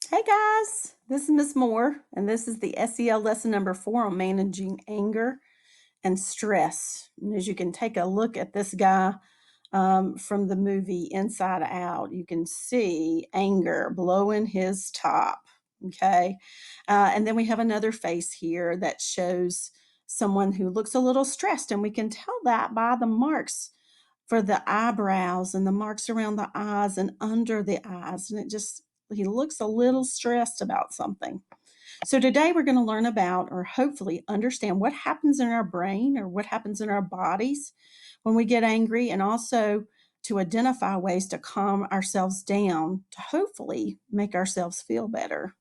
Hey guys, this is Miss Moore, and this is the SEL lesson number 4 on managing anger and stress. And as you can take a look at this guy from the movie Inside Out, you can see anger blowing his top. Okay. And then we have another face here that shows someone who looks a little stressed, and we can tell that by the marks for the eyebrows and the marks around the eyes and under the eyes. And he looks a little stressed about something. So today we're going to learn about, or hopefully understand, what happens in our brain or what happens in our bodies when we get angry, and also to identify ways to calm ourselves down to hopefully make ourselves feel better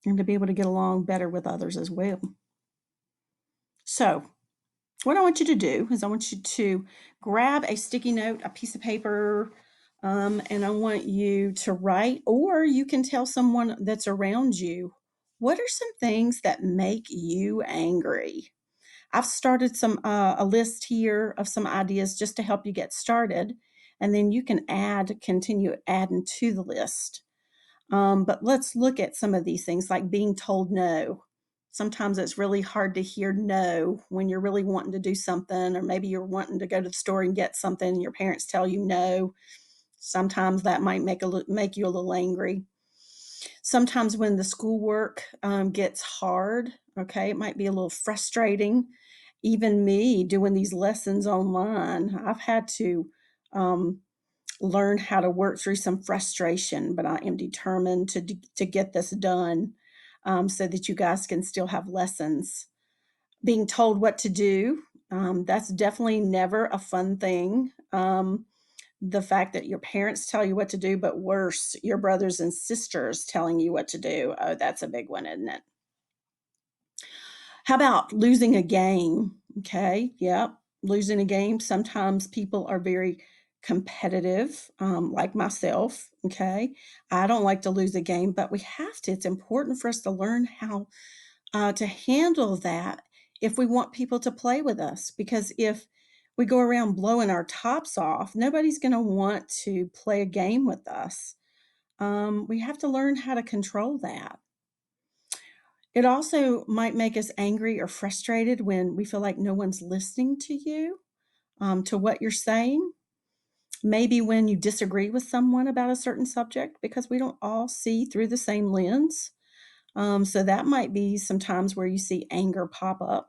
and to be able to get along better with others as well. So, what I want you to do is I want you to grab a sticky note, a piece of paper, and I want you to write, or you can tell someone that's around you, what are some things that make you angry? I've started a list here of some ideas just to help you get started, and then you can continue adding to the list. But let's look at some of these things, like being told no. Sometimes it's really hard to hear no when you're really wanting to do something, or maybe you're wanting to go to the store and get something and your parents tell you no. Sometimes that might make you a little angry. Sometimes when the schoolwork gets hard, okay, it might be a little frustrating. Even me doing these lessons online, I've had to um, learn how to work through some frustration, but I am determined to get this done so that you guys can still have lessons. Being told what to do, that's definitely never a fun thing. The fact that your parents tell you what to do, but worse, your brothers and sisters telling you what to do. Oh, that's a big one, isn't it? How about losing a game? Okay, yep, losing a game. Sometimes people are very competitive, like myself. Okay, I don't like to lose a game, but we have to. It's important for us to learn how to handle that if we want people to play with us. Because if we go around blowing our tops off, nobody's going to want to play a game with us. We have to learn how to control that. It also might make us angry or frustrated when we feel like no one's listening to you, to what you're saying. Maybe when you disagree with someone about a certain subject, because we don't all see through the same lens. So that might be some times where you see anger pop up.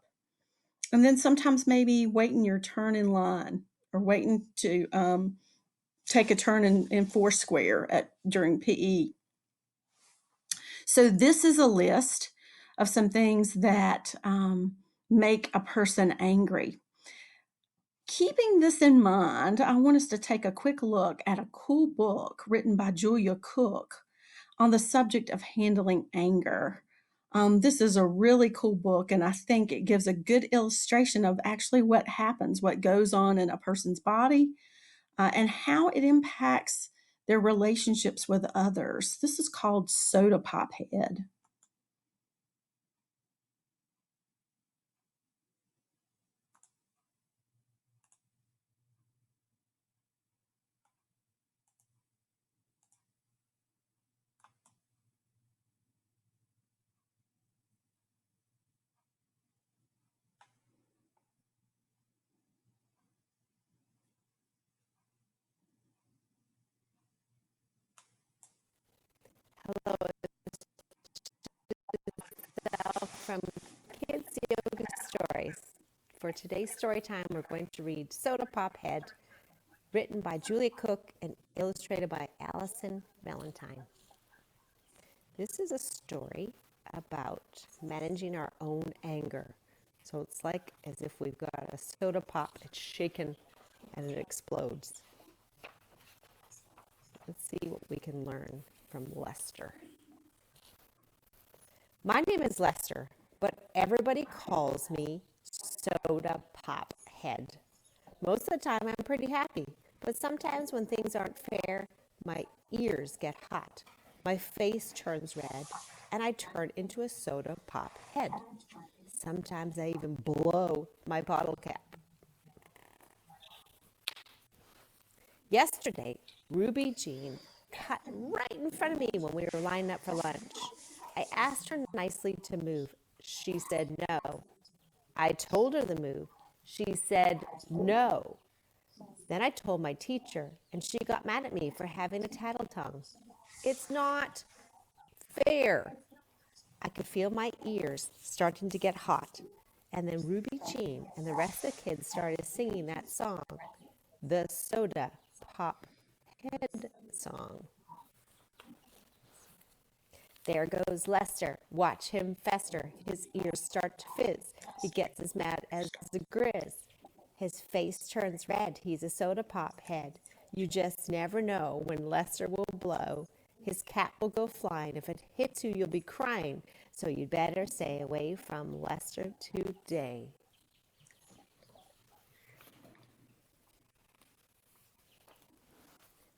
And then sometimes maybe waiting your turn in line, or waiting to take a turn in Foursquare during PE. So this is a list of some things that make a person angry. Keeping this in mind, I want us to take a quick look at a cool book written by Julia Cook on the subject of handling anger. This is a really cool book, and I think it gives a good illustration of actually what happens, what goes on in a person's body, and how it impacts their relationships with others. This is called Soda Pop Head. Hello, Sal from Kids Yoga Stories. For today's story time, we're going to read Soda Pop Head, written by Julia Cook and illustrated by Allison Valentine. This is a story about managing our own anger. So it's like as if we've got a soda pop, it's shaken and it explodes. Let's see what we can learn from Lester. My name is Lester, but everybody calls me Soda Pop Head. Most of the time, I'm pretty happy, but sometimes when things aren't fair, my ears get hot, my face turns red, and I turn into a soda pop head. Sometimes I even blow my bottle cap. Yesterday, Ruby Jean cut right in front of me when we were lining up for lunch. I asked her nicely to move. She said no. I told her to move. She said no. Then I told my teacher, and she got mad at me for having a tattle tongue. It's not fair. I could feel my ears starting to get hot. And then Ruby Jean and the rest of the kids started singing that song, the Soda Pop Head song. There goes Lester. Watch him fester. His ears start to fizz. He gets as mad as a grizz. His face turns red. He's a soda pop head. You just never know when Lester will blow. His cap will go flying. If it hits you, you'll be crying. So you'd better stay away from Lester today.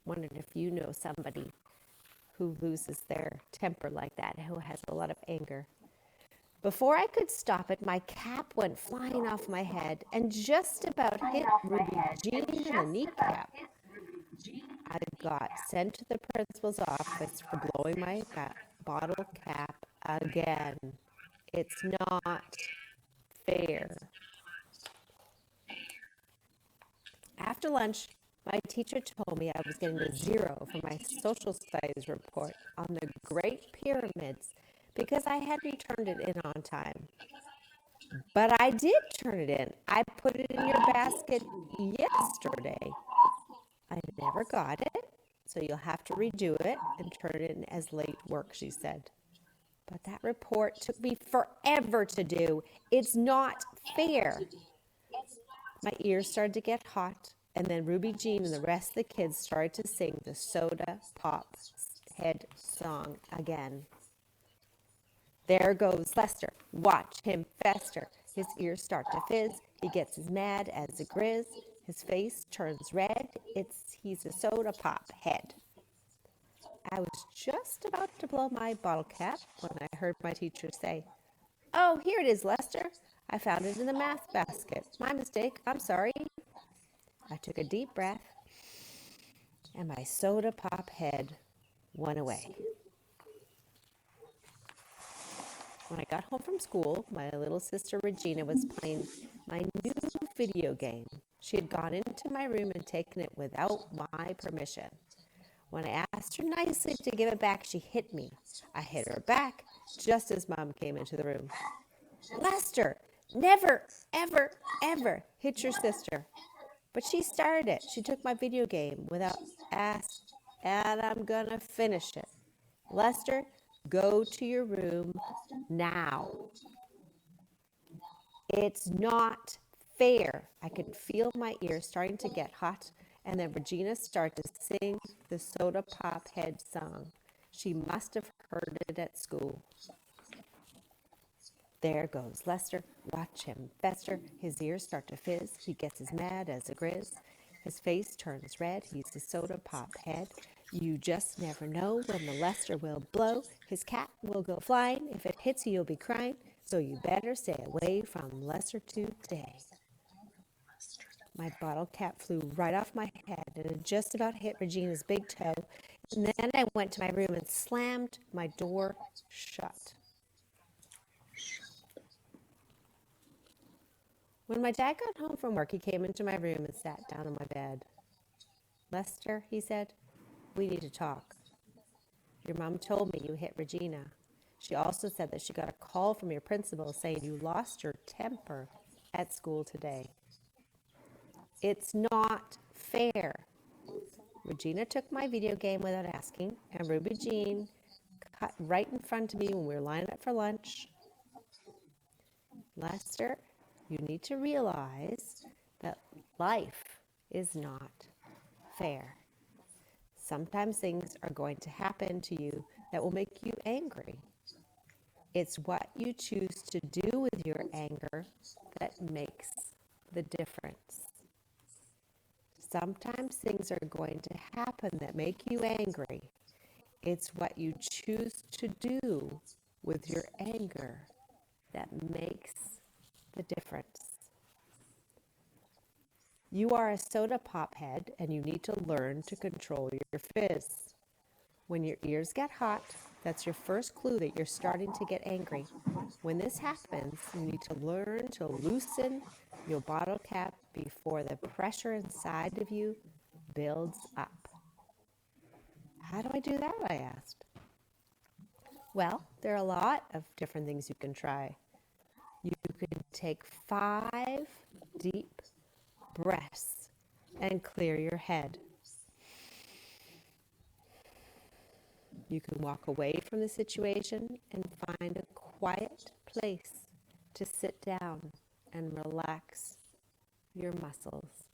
Wondering if you know somebody who loses their temper like that, who has a lot of anger. Before I could stop it, my cap went flying off my head and just about hit Ruby Jean in the kneecap. I got sent to the principal's office for blowing my bottle cap again. It's not fair. After lunch, my teacher told me I was getting a 0 for my social studies report on the Great Pyramids because I hadn't turned it in on time. But I did turn it in. I put it in your basket yesterday. I never got it, so you'll have to redo it and turn it in as late work, she said. But that report took me forever to do. It's not fair. My ears started to get hot, and then Ruby Jean and the rest of the kids started to sing the Soda Pop Head song again. There goes Lester. Watch him fester. His ears start to fizz. He gets as mad as a grizz. His face turns red. He's a soda pop head. I was just about to blow my bottle cap when I heard my teacher say, "Oh, here it is, Lester. I found it in the math basket. My mistake. I'm sorry." I took a deep breath, and my soda pop head went away. When I got home from school, my little sister Regina was playing my new video game. She had gone into my room and taken it without my permission. When I asked her nicely to give it back, she hit me. I hit her back just as Mom came into the room. "Lester, never, ever, ever hit your sister." But she started it. She took my video game without ask, and I'm gonna finish it. Lester, go to your room now. It's not fair. I could feel my ears starting to get hot, and then Regina started to sing the Soda Pop Head song. She must have heard it at school. There goes Lester. Watch him fester. His ears start to fizz. He gets as mad as a grizz. His face turns red. He's a soda pop head. You just never know when the Lester will blow. His cap will go flying. If it hits you, you'll be crying. So you better stay away from Lester today. My bottle cap flew right off my head and it just about hit Regina's big toe. And then I went to my room and slammed my door shut. When my dad got home from work, he came into my room and sat down on my bed. "Lester," he said, "we need to talk. Your mom told me you hit Regina. She also said that she got a call from your principal saying you lost your temper at school today. It's not fair." Regina took my video game without asking, and Ruby Jean cut right in front of me when we were lining up for lunch. "Lester, you need to realize that life is not fair. Sometimes things are going to happen to you that will make you angry. It's what you choose to do with your anger that makes the difference. Sometimes things are going to happen that make you angry. It's what you choose to do with your anger that makes the difference. You are a soda pop head and you need to learn to control your fizz. When your ears get hot, that's your first clue that you're starting to get angry. When this happens, you need to learn to loosen your bottle cap before the pressure inside of you builds up. How do I do that? I asked. Well, there are a lot of different things you can try. You can take 5 deep breaths and clear your head. You can walk away from the situation and find a quiet place to sit down and relax your muscles.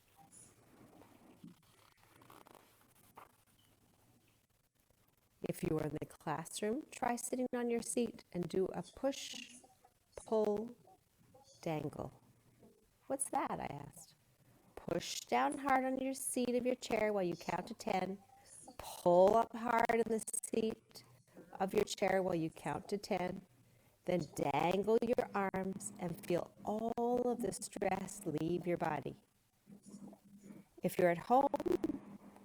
If you are in the classroom, try sitting on your seat and do a push, pull, dangle. What's that? I asked. Push down hard on your seat of your chair while you count to 10. Pull up hard in the seat of your chair while you count to 10. Then dangle your arms and feel all of the stress leave your body. If you're at home,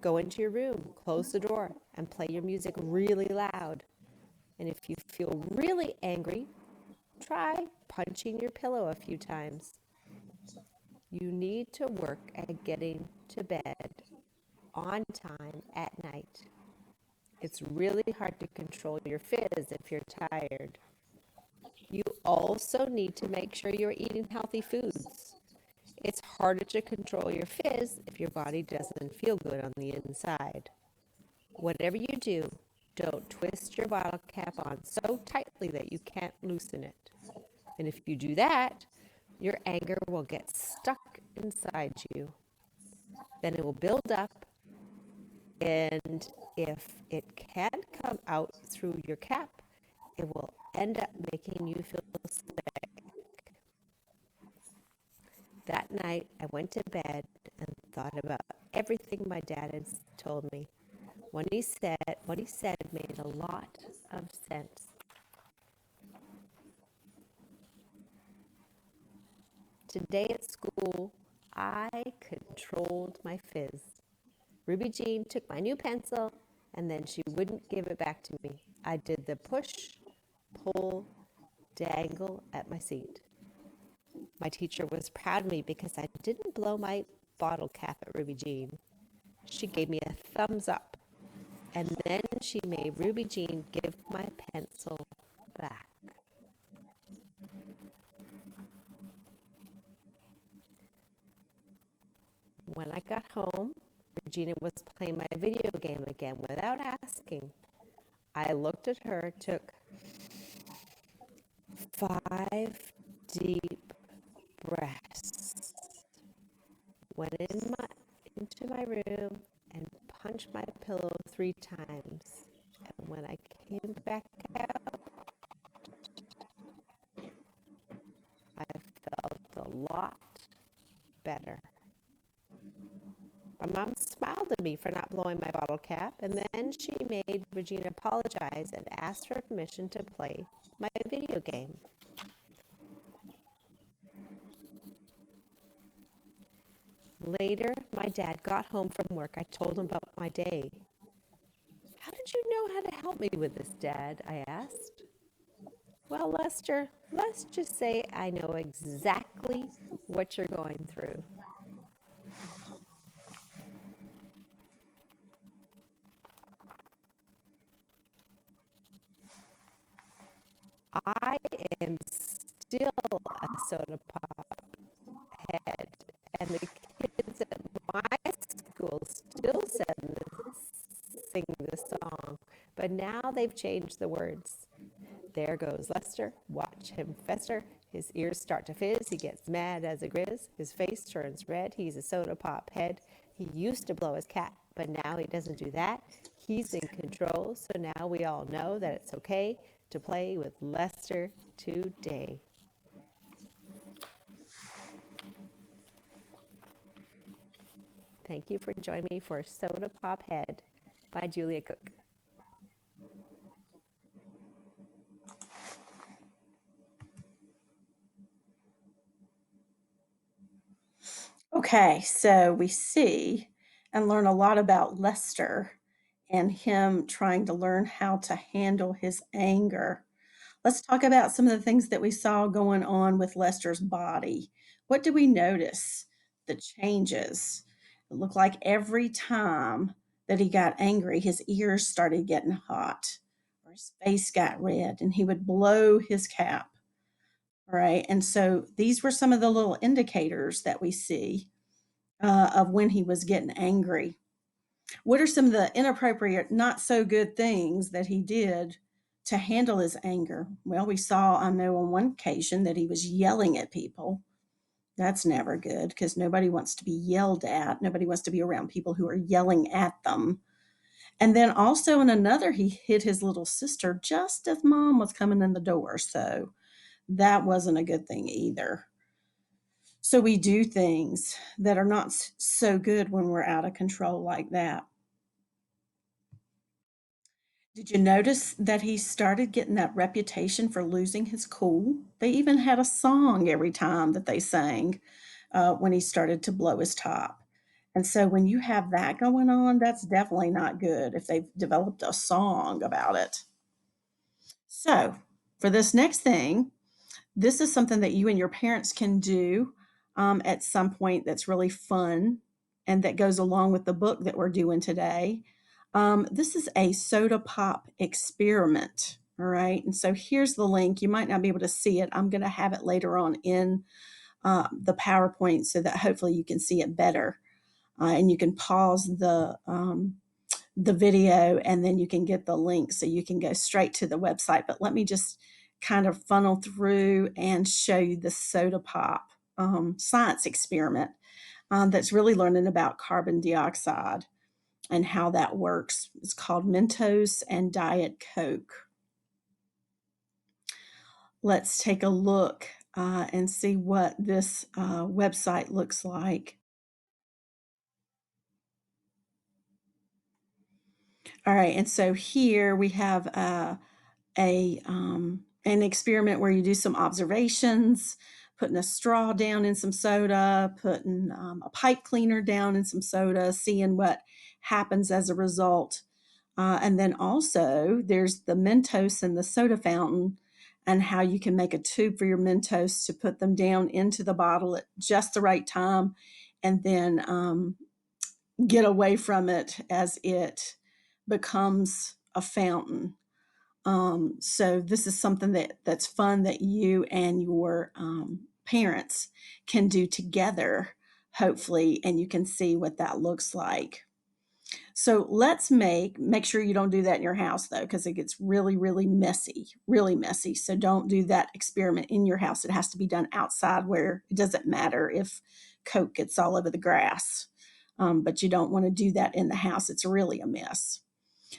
go into your room, close the door, and play your music really loud. And if you feel really angry, try punching your pillow a few times. You need to work at getting to bed on time at night. It's really hard to control your fizz if you're tired. You also need to make sure you're eating healthy foods. It's harder to control your fizz if your body doesn't feel good on the inside. Whatever you do, don't twist your bottle cap on so tightly that you can't loosen it. And if you do that, your anger will get stuck inside you. Then it will build up, and if it can't come out through your cap, it will end up making you feel sick. That night, I went to bed and thought about everything my dad had told me. What he said made a lot of sense. Today at school, I controlled my fizz. Ruby Jean took my new pencil and then she wouldn't give it back to me. I did the push, pull, dangle at my seat. My teacher was proud of me because I didn't blow my bottle cap at Ruby Jean. She gave me a thumbs up, and then she made Ruby Jean give my pencil back. When I got home, Regina was playing my video game again without asking. I looked at her, took 5 deep breaths, went into my room and punched my pillow 3 times. And when I came back out, I felt a lot better. My mom smiled at me for not blowing my bottle cap, and then she made Regina apologize and asked for permission to play my video game. Later, my dad got home from work. I told him about my day. How did you know how to help me with this, Dad? I asked. Well, Lester, let's just say I know exactly what you're going through. I am still a soda pop head, and the kids at my school still sing this song, but now they've changed the words. There goes Lester, watch him fester. His ears start to fizz, he gets mad as a grizz. His face turns red, he's a soda pop head. He used to blow his cap, but now he doesn't do that. He's in control, so now we all know that it's okay to play with Lester today. Thank you for joining me for Soda Pop Head by Julia Cook. Okay, so we see and learn a lot about Lester and him trying to learn how to handle his anger. Let's talk about some of the things that we saw going on with Lester's body. What do we notice? The changes. It looked like every time that he got angry, his ears started getting hot, or his face got red, and he would blow his cap. All right. And so these were some of the little indicators that we see of when he was getting angry. What are some of the inappropriate, not so good things that he did to handle his anger? Well, we saw, I know on one occasion, that he was yelling at people. That's never good because nobody wants to be yelled at. Nobody wants to be around people who are yelling at them. And then also in another, he hit his little sister just as mom was coming in the door. So that wasn't a good thing either. So we do things that are not so good when we're out of control like that. Did you notice that he started getting that reputation for losing his cool? They even had a song every time that they sang when he started to blow his top. And so when you have that going on, that's definitely not good if they've developed a song about it. So for this next thing, this is something that you and your parents can do at some point that's really fun and that goes along with the book that we're doing today. This is a soda pop experiment. All right. And so here's the link. You might not be able to see it. I'm going to have it later on in the PowerPoint so that hopefully you can see it better. And you can pause the video and then you can get the link so you can go straight to the website. But let me just kind of funnel through and show you the soda pop science experiment that's really learning about carbon dioxide and how that works. It's called Mentos and Diet Coke. Let's take a look and see what this website looks like. All right, and so here we have an experiment where you do some observations, putting a straw down in some soda, putting a pipe cleaner down in some soda, seeing what happens as a result. And then also there's the Mentos and the soda fountain and how you can make a tube for your Mentos to put them down into the bottle at just the right time and then get away from it as it becomes a fountain. So this is something that's fun that you and your parents can do together, hopefully, and you can see what that looks like. So let's make sure you don't do that in your house though, because it gets really, really messy, really messy. So don't do that experiment in your house. It has to be done outside where it doesn't matter if Coke gets all over the grass. But you don't want to do that in the house. It's really a mess.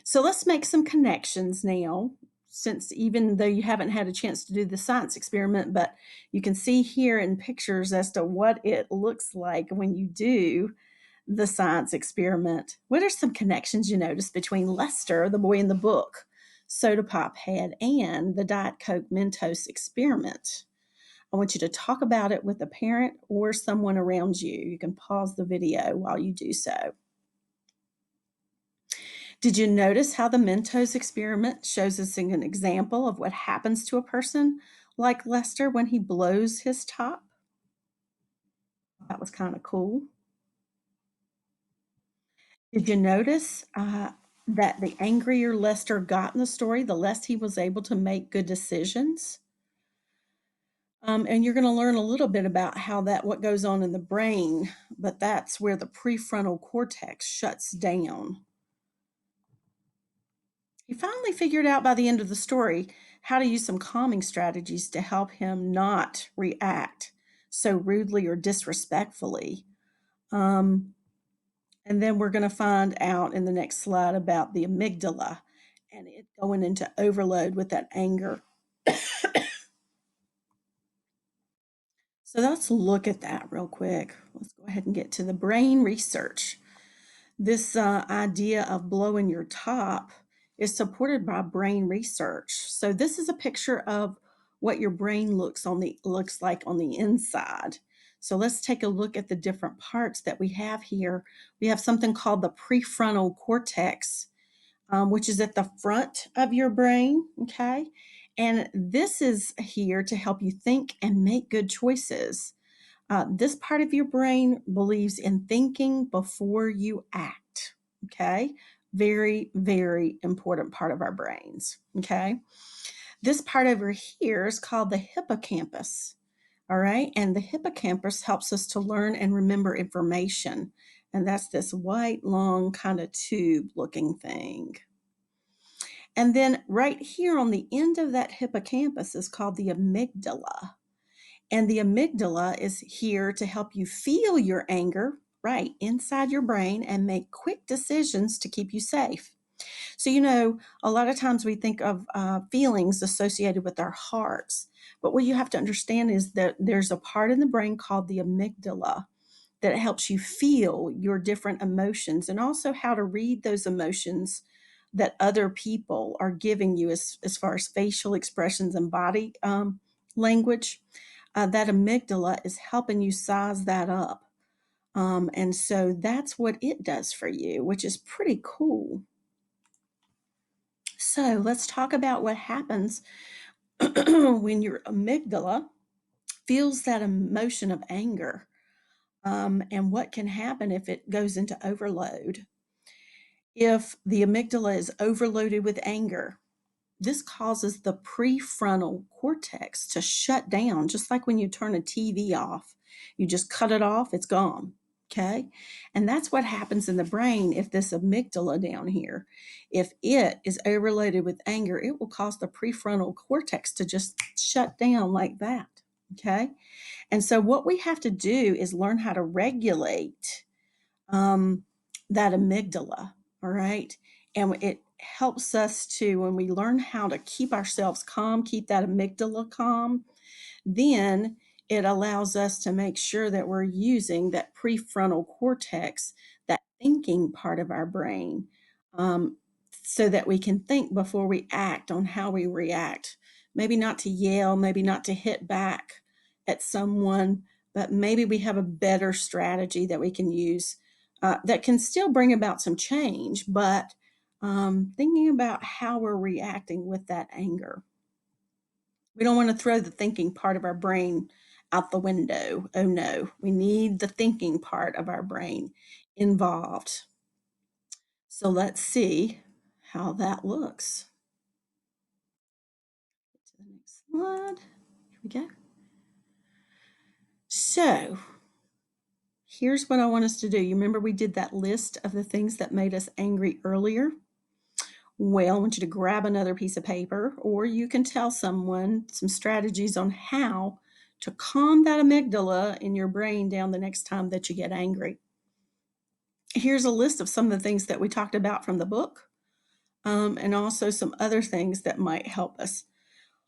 So let's make some connections now, since even though you haven't had a chance to do the science experiment, but you can see here in pictures as to what it looks like when you do the science experiment. What are some connections you notice between Lester, the boy in the book, Soda Pop Head, and the Diet Coke Mentos experiment? I want you to talk about it with a parent or someone around you. You can pause the video while you do so. Did you notice how the Mentos experiment shows us an example of what happens to a person like Lester when he blows his top? That was kind of cool. Did you notice that the angrier Lester got in the story, the less he was able to make good decisions? And you're going to learn a little bit about how that what goes on in the brain, but that's where the prefrontal cortex shuts down. He finally figured out by the end of the story how to use some calming strategies to help him not react so rudely or disrespectfully. Um, and then we're going to find out in the next slide about the amygdala and it going into overload with that anger. So let's look at that real quick. Let's go ahead and get to the brain research. This idea of blowing your top is supported by brain research. So this is a picture of what your brain looks like on the inside. So let's take a look at the different parts that we have here. We have something called the prefrontal cortex, which is at the front of your brain. Okay. And this is here to help you think and make good choices. This part of your brain believes in thinking before you act. Okay. Very, very important part of our brains. Okay. This part over here is called the hippocampus. All right. And the hippocampus helps us to learn and remember information. And that's this white, long, kind of tube looking thing. And then right here on the end of that hippocampus is called the amygdala. And the amygdala is here to help you feel your anger right inside your brain and make quick decisions to keep you safe. So, a lot of times we think of feelings associated with our hearts. But what you have to understand is that there's a part in the brain called the amygdala that helps you feel your different emotions and also how to read those emotions that other people are giving you as far as facial expressions and body language. That amygdala is helping you size that up. And so that's what it does for you, which is pretty cool. So let's talk about what happens when your amygdala feels that emotion of anger, and what can happen if it goes into overload. If the amygdala is overloaded with anger, this causes the prefrontal cortex to shut down, just like when you turn a TV off. You just cut it off, it's gone. Okay. And that's what happens in the brain if this amygdala down here, if it is overloaded with anger, it will cause the prefrontal cortex to just shut down like that. Okay. And so what we have to do is learn how to regulate um, that amygdala. All right. And it helps us to, when we learn how to keep ourselves calm, keep that amygdala calm, then it allows us to make sure that we're using that prefrontal cortex, that thinking part of our brain, um, so that we can think before we act on how we react. Maybe not to yell, maybe not to hit back at someone, but maybe we have a better strategy that we can use that can still bring about some change, but thinking about how we're reacting with that anger. We don't want to throw the thinking part of our brain out the window. Oh no, we need the thinking part of our brain involved. So let's see how that looks. Get to the next slide. Here we go. So here's what I want us to do. You remember we did that list of the things that made us angry earlier? Well, I want you to grab another piece of paper, or you can tell someone some strategies on how to calm that amygdala in your brain down the next time that you get angry. Here's a list of some of the things that we talked about from the book, and also some other things that might help us,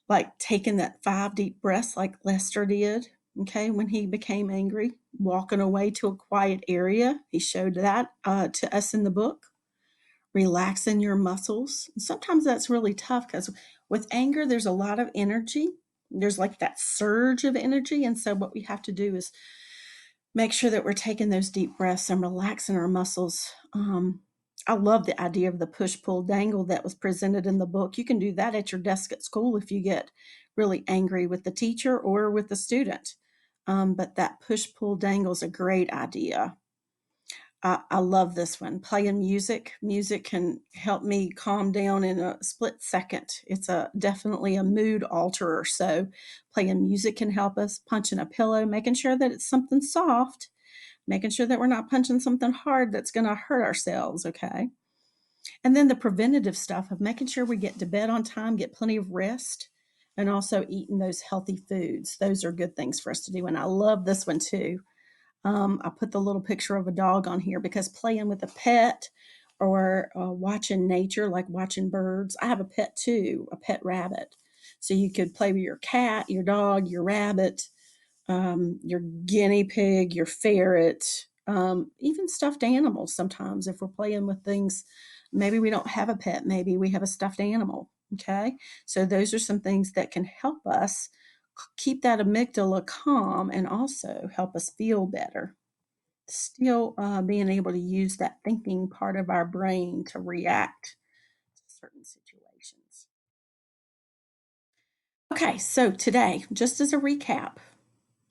like taking that 5 deep breaths, like Lester did, okay, when he became angry, walking away to a quiet area. He showed that to us in the book. Relaxing your muscles. Sometimes that's really tough because with anger, there's a lot of energy. There's like that surge of energy. And so, what we have to do is make sure that we're taking those deep breaths and relaxing our muscles. I love the idea of the push pull dangle that was presented in the book. You can do that at your desk at school if you get really angry with the teacher or with the student. But that push pull dangle is a great idea. I love this one. Playing music. Music can help me calm down in a split second. It's a definitely a mood alterer. So playing music can help us. Punching a pillow, making sure that it's something soft, making sure that we're not punching something hard that's going to hurt ourselves. Okay. And then the preventative stuff of making sure we get to bed on time, get plenty of rest, and also eating those healthy foods. Those are good things for us to do. And I love this one too. I put the little picture of a dog on here because playing with a pet or watching nature, like watching birds. I have a pet too, a pet rabbit. So you could play with your cat, your dog, your rabbit, your guinea pig, your ferret, even stuffed animals. Sometimes, if we're playing with things, maybe we don't have a pet, maybe we have a stuffed animal. Okay. So those are some things that can help us keep that amygdala calm and also help us feel better. Still being able to use that thinking part of our brain to react. certain situations. Okay, so today, just as a recap,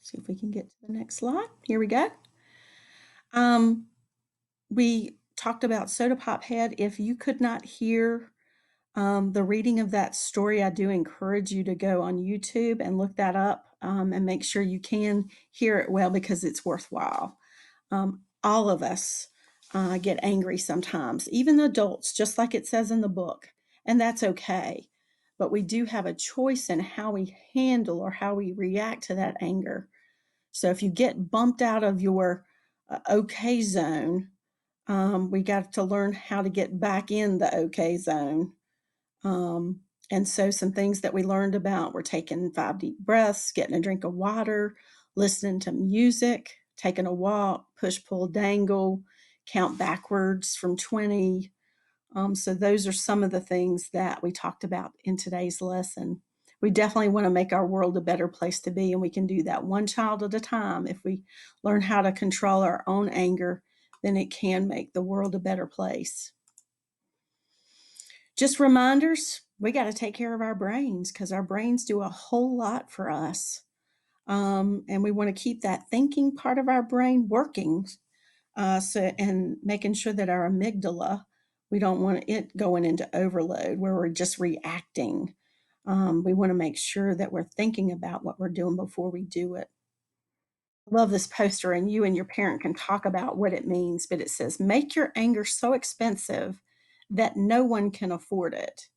see if we can get to the next slide. Here we go. Um, we talked about Soda Pop Head. If you could not hear the reading of that story, I do encourage you to go on YouTube and look that up and make sure you can hear it well because it's worthwhile. All of us get angry sometimes, even adults, just like it says in the book, and that's okay. But we do have a choice in how we handle or how we react to that anger. So if you get bumped out of your okay zone, we got to learn how to get back in the okay zone. Um, and so, some things that we learned about were taking 5 deep breaths, getting a drink of water, listening to music, taking a walk, push, pull, dangle, count backwards from 20. So, those are some of the things that we talked about in today's lesson. We definitely want to make our world a better place to be, and we can do that one child at a time. If we learn how to control our own anger, then it can make the world a better place. Just reminders, we got to take care of our brains because our brains do a whole lot for us. And we want to keep that thinking part of our brain working. And making sure that our amygdala, we don't want it going into overload where we're just reacting. We want to make sure that we're thinking about what we're doing before we do it. I love this poster, and you and your parent can talk about what it means, but it says, make your anger so expensive that no one can afford it,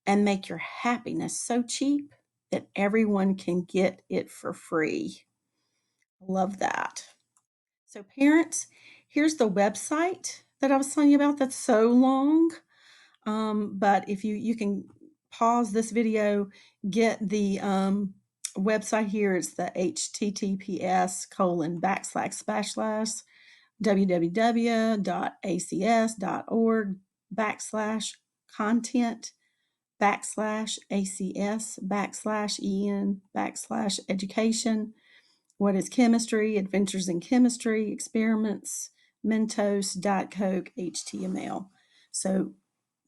and make your happiness so cheap that everyone can get it for free. Love that. So, parents, here's the website that I was telling you about that's so long. But if you can pause this video, get the website here. It's the https:// www.acs.org/content /ACS /EN /education. What is chemistry? Adventures in chemistry, experiments, Mentos, Diet Coke, HTML. So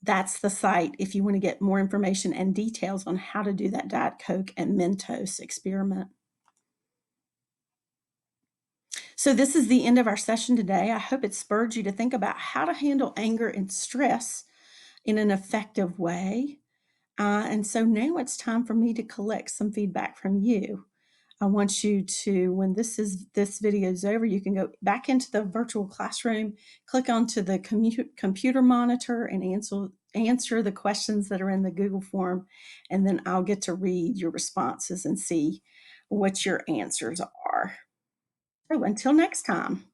that's the site if you want to get more information and details on how to do that Diet Coke and Mentos experiment. So this is the end of our session today. I hope it spurred you to think about how to handle anger and stress in an effective way. And so now it's time for me to collect some feedback from you. I want you to, when this video is over, you can go back into the virtual classroom, click onto the computer monitor and answer the questions that are in the Google form, and then I'll get to read your responses and see what your answers are. So until next time.